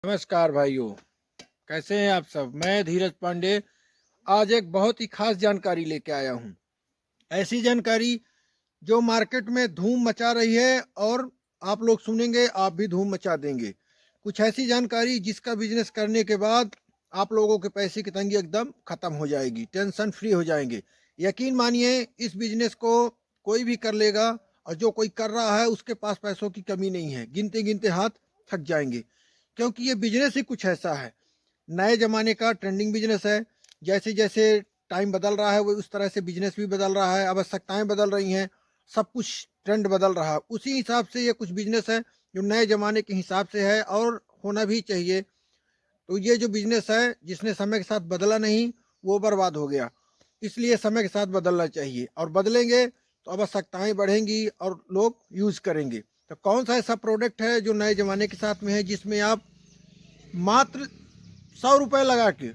नमस्कार भाइयों, कैसे हैं आप सब। मैं धीरज पांडे आज एक बहुत ही खास जानकारी लेके आया हूँ। ऐसी जानकारी जो मार्केट में धूम मचा रही है और आप लोग सुनेंगे आप भी धूम मचा देंगे। कुछ ऐसी जानकारी जिसका बिजनेस करने के बाद आप लोगों के पैसे की तंगी एकदम खत्म हो जाएगी, टेंशन फ्री हो जाएंगे। यकीन मानिए इस बिजनेस को कोई भी कर लेगा और जो कोई कर रहा है उसके पास पैसों की कमी नहीं है, गिनते गिनते हाथ थक जाएंगे। क्योंकि ये बिजनेस ही कुछ ऐसा है, नए ज़माने का ट्रेंडिंग बिजनेस है। जैसे जैसे टाइम बदल रहा है वो उस तरह से बिजनेस भी बदल रहा है, आवश्यकताएं बदल रही हैं, सब कुछ ट्रेंड बदल रहा है। उसी हिसाब से ये कुछ बिजनेस है जो नए ज़माने के हिसाब से है और होना भी चाहिए। तो ये जो बिजनेस है जिसने समय के साथ बदला नहीं वो बर्बाद हो गया। इसलिए समय के साथ बदलना चाहिए और बदलेंगे तो आवश्यकताएं बढ़ेंगी और लोग यूज़ करेंगे। तो कौन सा ऐसा प्रोडक्ट है जो नए ज़माने के साथ में है, जिसमें आप मात्र 100 रुपये लगा के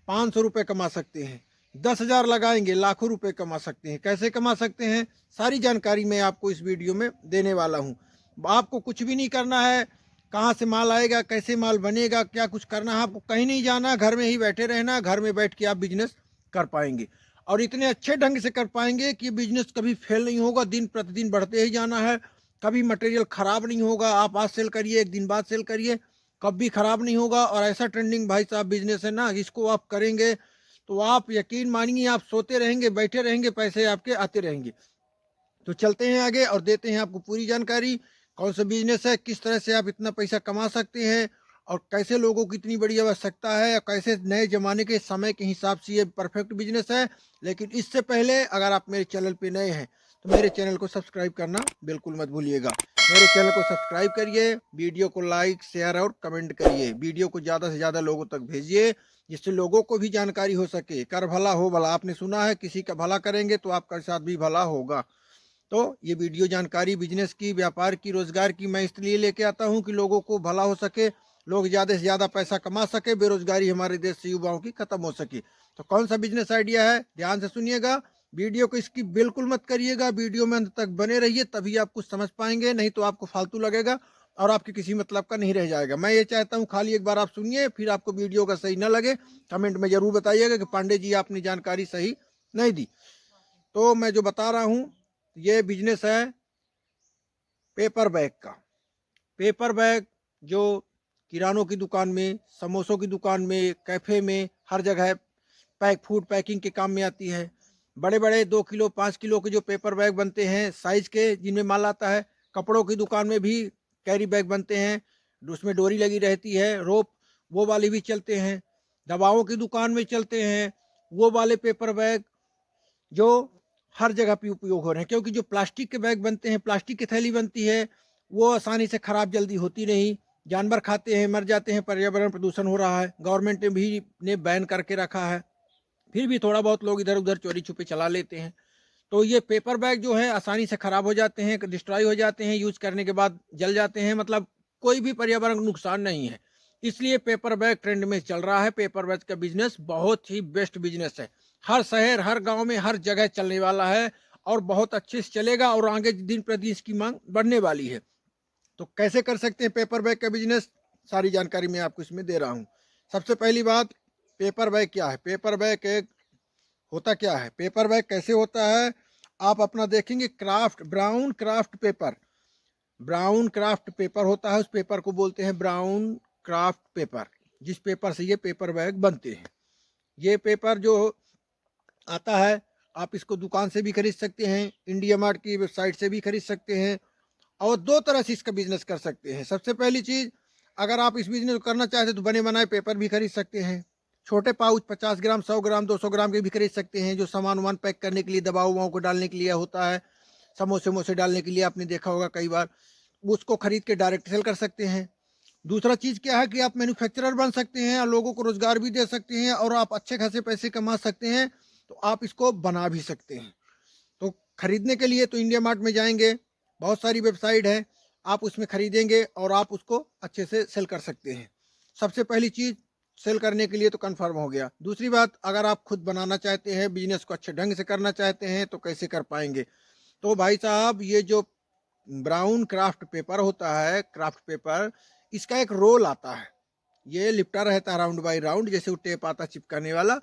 500 रुपये कमा सकते हैं, 10,000 लगाएंगे लाखों रुपए कमा सकते हैं। कैसे कमा सकते हैं सारी जानकारी मैं आपको इस वीडियो में देने वाला हूं। आपको कुछ भी नहीं करना है, कहाँ से माल आएगा, कैसे माल बनेगा, क्या कुछ करना है, आपको कहीं नहीं जाना, घर में ही बैठे रहना। घर में बैठ के आप बिजनेस कर पाएंगे और इतने अच्छे ढंग से कर पाएंगे कि बिजनेस कभी फेल नहीं होगा, दिन प्रतिदिन बढ़ते ही जाना है। कभी मटेरियल खराब नहीं होगा, आप आज सेल करिए एक दिन बाद सेल करिए, कभी खराब नहीं होगा। और ऐसा ट्रेंडिंग भाई साहब बिजनेस है ना, इसको आप करेंगे तो आप यकीन मानिए आप सोते रहेंगे, बैठे रहेंगे, पैसे आपके आते रहेंगे। तो चलते हैं आगे और देते हैं आपको पूरी जानकारी। कौन सा बिजनेस है, किस तरह से आप इतना पैसा कमा सकते हैं और कैसे लोगों की इतनी बड़ी आवश्यकता है और कैसे नए ज़माने के समय के हिसाब से ये परफेक्ट बिजनेस है। लेकिन इससे पहले अगर आप मेरे चैनल पे नए हैं तो मेरे चैनल को सब्सक्राइब करना बिल्कुल मत भूलिएगा। मेरे चैनल को सब्सक्राइब करिए, वीडियो को लाइक शेयर और कमेंट करिए, वीडियो को ज़्यादा से ज़्यादा लोगों तक भेजिए जिससे लोगों को भी जानकारी हो सके। कर भला हो भला, आपने सुना है किसी का भला करेंगे तो आपका साथ भी भला होगा। तो ये वीडियो जानकारी बिजनेस की, व्यापार की, रोजगार की मैं इसलिए लेके आता हूँ कि लोगों को भला हो सके, लोग ज़्यादा से ज़्यादा पैसा कमा सके, बेरोजगारी हमारे देश से युवाओं की खत्म हो सके। तो कौन सा बिजनेस आइडिया है, ध्यान से सुनिएगा, वीडियो को इसकी बिल्कुल मत करिएगा, वीडियो में अंत तक बने रहिए तभी आप कुछ समझ पाएंगे, नहीं तो आपको फालतू लगेगा और आपके किसी मतलब का नहीं रह जाएगा। मैं ये चाहता हूँ खाली एक बार आप सुनिए, फिर आपको वीडियो का सही ना लगे कमेंट में जरूर बताइएगा कि पांडे जी आपने जानकारी सही नहीं दी। तो मैं जो बता रहा हूँ ये बिजनेस है पेपर बैग का। पेपर बैग जो किरानों की दुकान में, समोसों की दुकान में, कैफे में, हर जगह फूड पैकिंग के काम में आती है। बड़े बड़े 2 किलो 5 किलो के जो पेपर बैग बनते हैं साइज के, जिनमें माल आता है। कपड़ों की दुकान में भी कैरी बैग बनते हैं, उसमें डोरी लगी रहती है, रोप, वो वाले भी चलते हैं। दवाओं की दुकान में चलते हैं वो वाले पेपर बैग जो हर जगह पे उपयोग हो रहे हैं। क्योंकि जो प्लास्टिक के बैग बनते हैं, प्लास्टिक की थैली बनती है, वो आसानी से खराब जल्दी होती नहीं, जानवर खाते हैं मर जाते हैं, पर्यावरण प्रदूषण हो रहा है, गवर्नमेंट ने भी बैन करके रखा है। फिर भी थोड़ा बहुत लोग इधर उधर चोरी छुपे चला लेते हैं। तो ये पेपर बैग जो है आसानी से खराब हो जाते हैं, डिस्ट्रॉय हो जाते हैं, यूज करने के बाद जल जाते हैं, मतलब कोई भी पर्यावरण नुकसान नहीं है। इसलिए पेपर बैग ट्रेंड में चल रहा है। पेपर बैग का बिजनेस बहुत ही बेस्ट बिजनेस है, हर शहर हर गांव में हर जगह चलने वाला है और बहुत अच्छे से चलेगा और आगे दिन प्रतिदिन इसकी मांग बढ़ने वाली है। तो कैसे कर सकते हैं पेपर बैग का बिजनेस, सारी जानकारी मैं आपको इसमें दे रहा हूँ। सबसे पहली बात, पेपर बैग क्या है। पेपर बैग एक होता क्या है, पेपर बैग कैसे होता है, आप अपना देखेंगे craft, brown craft paper, brown craft paper होता है, उस पेपर को बोलते हैं ब्राउन क्राफ्ट पेपर, जिस पेपर से ये पेपर बैग बनते हैं। ये पेपर जो आता है आप इसको दुकान से भी खरीद सकते हैं, इंडिया मार्ट की वेबसाइट से भी खरीद सकते हैं और दो तरह से इसका बिजनेस कर सकते हैं। सबसे पहली चीज़, अगर आप इस बिजनेस को करना चाहते हैं तो बने बनाए पेपर भी खरीद सकते हैं, छोटे पाउच 50 ग्राम 100 ग्राम 200 ग्राम के भी खरीद सकते हैं, जो सामान वामान पैक करने के लिए, दवा उवाओं को डालने के लिए होता है, समोसे वमोसे डालने के लिए आपने देखा होगा कई बार, उसको खरीद के डायरेक्ट सेल कर सकते हैं। दूसरा चीज़ क्या है कि आप मैन्युफैक्चरर बन सकते हैं और लोगों को रोजगार भी दे सकते हैं और आप अच्छे खासे पैसे कमा सकते हैं। तो आप इसको बना भी सकते हैं। तो खरीदने के लिए तो इंडिया मार्ट में जाएंगे, बहुत सारी वेबसाइट है, आप उसमें खरीदेंगे और आप उसको अच्छे से सेल कर सकते हैं। सबसे पहली चीज़, सेल करने के लिए तो कंफर्म हो गया। दूसरी बात, अगर आप खुद बनाना चाहते हैं, बिजनेस को अच्छे ढंग से करना चाहते हैं तो कैसे कर पाएंगे। तो भाई साहब ये जो ब्राउन क्राफ्ट पेपर होता है, क्राफ्ट पेपर, इसका एक रोल आता है, ये लिपटा रहता है राउंड बाई राउंड, जैसे वो टेप आता है चिपकाने वाला।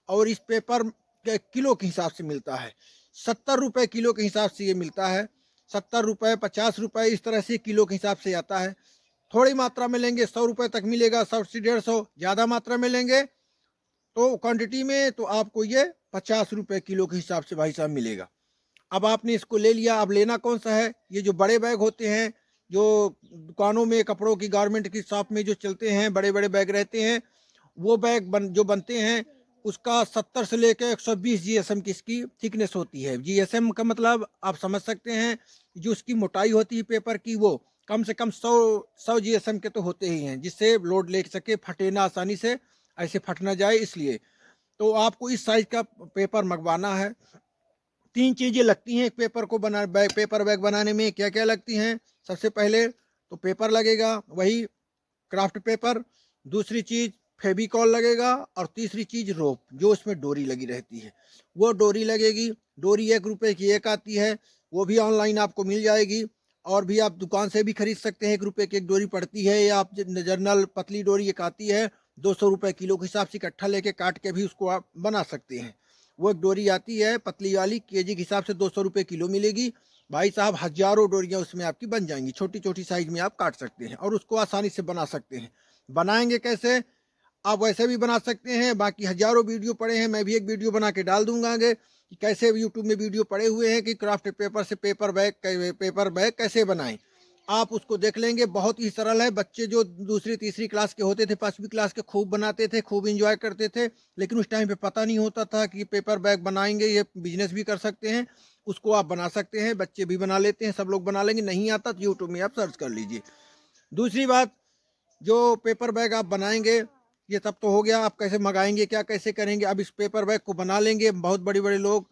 और इस पेपर के किलो के हिसाब से मिलता है, 70 रुपये किलो के हिसाब से ये मिलता है। 70 रुपये, 50 रुपये, इस तरह से किलो के हिसाब से आता है। थोड़ी मात्रा में लेंगे 100 रुपये तक मिलेगा, 100 से 150। ज़्यादा मात्रा में लेंगे तो क्वांटिटी में तो आपको ये 50 रुपये किलो के हिसाब से भाई साहब मिलेगा। अब आपने इसको ले लिया, अब लेना कौन सा है? ये जो बड़े बैग होते हैं, जो दुकानों में कपड़ों की गारमेंट की शॉप में जो चलते हैं, बड़े बड़े बैग रहते हैं, वो बैग जो बनते हैं उसका 70 से लेकर 120 जीएसएम की इसकी थिकनेस होती है। जीएसएम का मतलब आप समझ सकते हैं, जो उसकी मोटाई होती है पेपर की, वो कम से कम 100 जीएसएम के तो होते ही हैं, जिससे लोड ले सके, फटे ना आसानी से, ऐसे फट ना जाए। इसलिए तो आपको इस साइज का पेपर मंगवाना है। 3 चीज़ें लगती हैं एक पेपर को पेपर बैग बनाने में। क्या क्या लगती हैं? सबसे पहले तो पेपर लगेगा, वही क्राफ्ट पेपर। दूसरी चीज़ फेविकॉल लगेगा, और तीसरी चीज़ रोप, जो उसमें डोरी लगी रहती है, वो डोरी लगेगी। डोरी 1 रुपये की एक आती है, वो भी ऑनलाइन आपको मिल जाएगी, और भी आप दुकान से भी खरीद सकते हैं। 1 रुपये की एक डोरी पड़ती है, या आप जर्नल पतली डोरी एक आती है, 200 रुपये किलो के हिसाब से इकट्ठा लेके काट के भी उसको आप बना सकते हैं। वो एक डोरी आती है पतली वाली, केजी के हिसाब से 200 रुपये किलो मिलेगी। भाई साहब हजारों डोरियां उसमें आपकी बन जाएंगी, छोटी छोटी साइज में आप काट सकते हैं और उसको आसानी से बना सकते हैं। बनाएंगे कैसे? आप वैसे भी बना सकते हैं, बाकी हजारों वीडियो पड़े हैं, मैं भी एक वीडियो बना के डाल दूंगा आगे कि कैसे यूट्यूब में वीडियो पड़े हुए हैं कि क्राफ्ट पेपर से पेपर बैग कैसे बनाएं। आप उसको देख लेंगे, बहुत ही सरल है। बच्चे जो दूसरी तीसरी क्लास के होते थे, 5वीं क्लास के, खूब बनाते थे, खूब इंजॉय करते थे, लेकिन उस टाइम पे पता नहीं होता था कि पेपर बैग बनाएंगे, ये बिजनेस भी कर सकते हैं। उसको आप बना सकते हैं, बच्चे भी बना लेते हैं, सब लोग बना लेंगे। नहीं आता तो यूट्यूब में आप सर्च कर लीजिए। दूसरी बात, जो पेपर बैग आप बनाएंगे, ये सब तो हो गया। आप कैसे मंगाएंगे, क्या कैसे करेंगे? अब इस पेपर बैग को बना लेंगे। बहुत बड़े बड़े लोग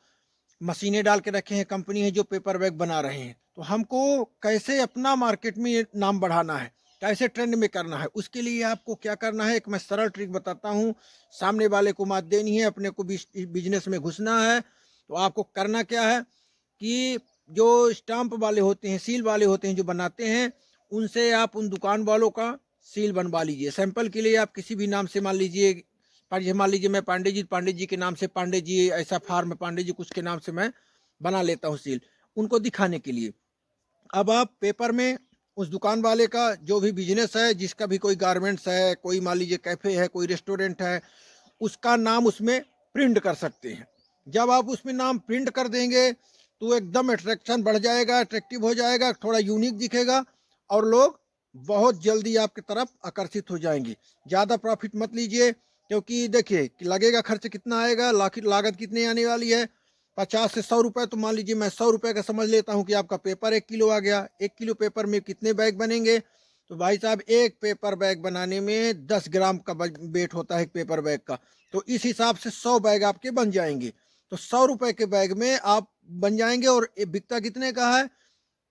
मशीनें डाल के रखे हैं, कंपनी है जो पेपर बैग बना रहे हैं। तो हमको कैसे अपना मार्केट में नाम बढ़ाना है, कैसे ट्रेंड में करना है, उसके लिए आपको क्या करना है, एक मैं सरल ट्रिक बताता हूँ। सामने वाले को मात देनी है, अपने को बिजनेस में घुसना है। तो आपको करना क्या है कि जो स्टाम्प वाले होते हैं, सील वाले होते हैं, जो बनाते हैं, उनसे आप उन दुकान वालों का सील बनवा लीजिए। सैंपल के लिए आप किसी भी नाम से, मान लीजिए मैं पांडे जी के नाम से, पांडे जी ऐसा फार्म, पांडे जी कुछ के नाम से मैं बना लेता हूँ सील, उनको दिखाने के लिए। अब आप पेपर में उस दुकान वाले का जो भी बिजनेस है, जिसका भी कोई गारमेंट्स है, कोई मान लीजिए कैफे है, कोई रेस्टोरेंट है, उसका नाम उसमें प्रिंट कर सकते हैं। जब आप उसमें नाम प्रिंट कर देंगे तो एकदम अट्रैक्शन बढ़ जाएगा, अट्रैक्टिव हो जाएगा, थोड़ा यूनिक दिखेगा, और लोग बहुत जल्दी आपकी तरफ आकर्षित हो जाएंगे। ज़्यादा प्रॉफिट मत लीजिए, क्योंकि देखिए कि लगेगा खर्च कितना आएगा, लागत कितनी आने वाली है। 50 से 100 रुपये, तो मान लीजिए मैं 100 रुपये का समझ लेता हूँ कि आपका पेपर 1 किलो आ गया। 1 किलो पेपर में कितने बैग बनेंगे? तो भाई साहब, एक पेपर बैग बनाने में 10 ग्राम का वेट होता है एक पेपर बैग का। तो इस हिसाब से 100 बैग आपके बन जाएंगे। तो 100 रुपये के बैग में आप बन जाएंगे। और बिकता कितने का है?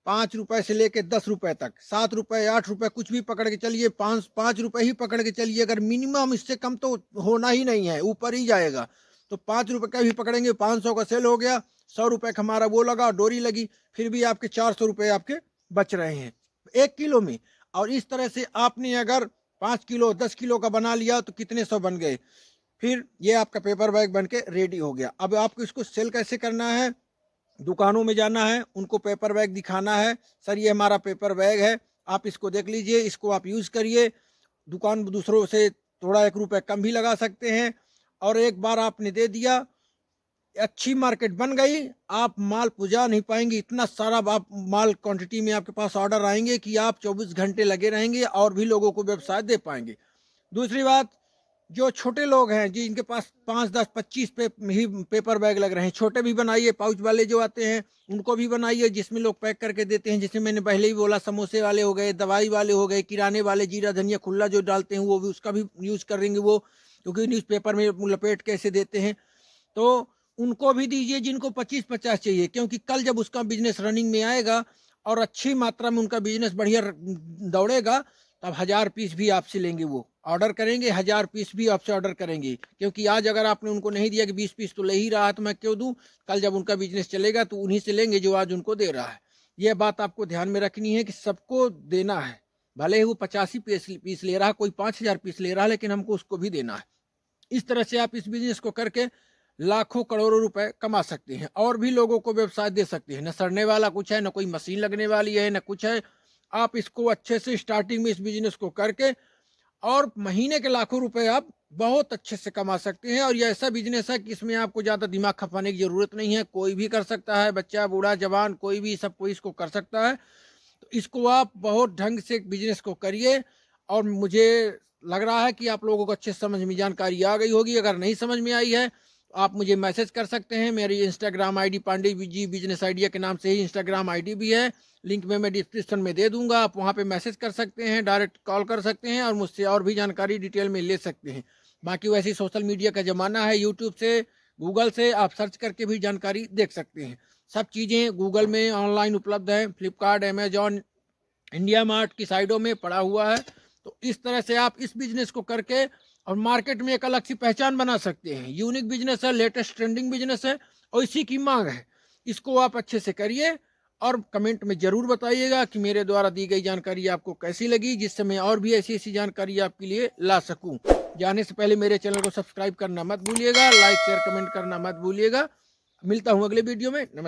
5 रुपए से लेके 10 रुपए तक, 7 रुपए, 8 रुपए, कुछ भी पकड़ के चलिए, 5 रुपए ही पकड़ के चलिए। अगर मिनिमम, इससे कम तो होना ही नहीं है, ऊपर ही जाएगा। तो 5 रुपए का भी पकड़ेंगे, 500 का सेल हो गया, 100 रुपए का हमारा वो लगा, डोरी लगी, फिर भी आपके 400 रुपए आपके बच रहे हैं 1 किलो में। और इस तरह से आपने अगर 5 किलो 10 किलो का बना लिया तो कितने सौ बन गए। फिर ये आपका पेपर बैग बन के रेडी हो गया। अब आपको इसको सेल कैसे करना है? दुकानों में जाना है, उनको पेपर बैग दिखाना है, सर ये हमारा पेपर बैग है, आप इसको देख लीजिए, इसको आप यूज़ करिए। दुकान दूसरों से थोड़ा 1 रुपये कम भी लगा सकते हैं। और एक बार आपने दे दिया, अच्छी मार्केट बन गई, आप माल पुजा नहीं पाएंगे। इतना सारा आप माल क्वांटिटी में आपके पास ऑर्डर आएंगे कि आप 24 घंटे लगे रहेंगे और भी लोगों को व्यवसाय दे पाएंगे। दूसरी बात, जो छोटे लोग हैं जिनके पास 5, 10, 25 ही पेपर बैग लग रहे हैं, छोटे भी बनाइए, पाउच वाले जो आते हैं उनको भी बनाइए, जिसमें लोग पैक करके देते हैं। जिसमें मैंने पहले ही बोला, समोसे वाले हो गए, दवाई वाले हो गए, किराने वाले, जीरा धनिया खुल्ला जो डालते हैं, वो भी, उसका भी यूज़ करेंगे वो, क्योंकि न्यूज़पेपर में लपेट कैसे देते हैं। तो उनको भी दीजिए जिनको 25-50 चाहिए, क्योंकि कल जब उसका बिजनेस रनिंग में आएगा और अच्छी मात्रा में उनका बिजनेस बढ़िया दौड़ेगा, तब 1000 पीस भी आपसे लेंगे। वो ऑर्डर करेंगे, 1000 पीस भी आपसे ऑर्डर करेंगे। क्योंकि आज अगर आपने उनको नहीं दिया कि 20 पीस तो ले ही रहा है तो मैं क्यों दूं, कल जब उनका बिजनेस चलेगा तो उन्हीं से लेंगे जो आज उनको दे रहा है। यह बात आपको ध्यान में रखनी है कि सबको देना है, भले ही वो 85 पीस ले रहा है, कोई 5000 पीस ले रहा है, लेकिन हमको उसको भी देना है। इस तरह से आप इस बिजनेस को करके लाखों करोड़ों रुपए कमा सकते हैं और भी लोगों को व्यवसाय दे सकते हैं। न सड़ने वाला कुछ है, न कोई मशीन लगने वाली है, न कुछ है। आप इसको अच्छे से स्टार्टिंग में इस बिजनेस को करके और महीने के लाखों रुपए आप बहुत अच्छे से कमा सकते हैं। और ये ऐसा बिजनेस है कि इसमें आपको ज़्यादा दिमाग खपाने की ज़रूरत नहीं है, कोई भी कर सकता है, बच्चा बूढ़ा जवान कोई भी, सब कोई इसको कर सकता है। तो इसको आप बहुत ढंग से बिजनेस को करिए और मुझे लग रहा है कि आप लोगों को अच्छे समझ में जानकारी आ गई होगी। अगर नहीं समझ में आई है तो आप मुझे मैसेज कर सकते हैं। मेरी Instagram ID Pandey ji business idea के नाम से ही इंस्टाग्राम आईडी भी है, लिंक में मैं डिस्क्रिप्शन में दे दूंगा। आप वहाँ पे मैसेज कर सकते हैं, डायरेक्ट कॉल कर सकते हैं और मुझसे और भी जानकारी डिटेल में ले सकते हैं। बाकी वैसे सोशल मीडिया का ज़माना है, यूट्यूब से गूगल से आप सर्च करके भी जानकारी देख सकते हैं। सब चीज़ें गूगल में ऑनलाइन उपलब्ध है, फ्लिपकार्ट, अमेजॉन, इंडिया मार्ट की साइडों में पड़ा हुआ है। तो इस तरह से आप इस बिजनेस को करके और मार्केट में एक अलग सी पहचान बना सकते हैं। यूनिक बिजनेस है, लेटेस्ट ट्रेंडिंग बिजनेस है और इसी की मांग है। इसको आप अच्छे से करिए और कमेंट में ज़रूर बताइएगा कि मेरे द्वारा दी गई जानकारी आपको कैसी लगी, जिससे मैं और भी ऐसी ऐसी जानकारी आपके लिए ला सकूं। जाने से पहले मेरे चैनल को सब्सक्राइब करना मत भूलिएगा, लाइक शेयर कमेंट करना मत भूलिएगा। मिलता हूं अगले वीडियो में। नमस्कार।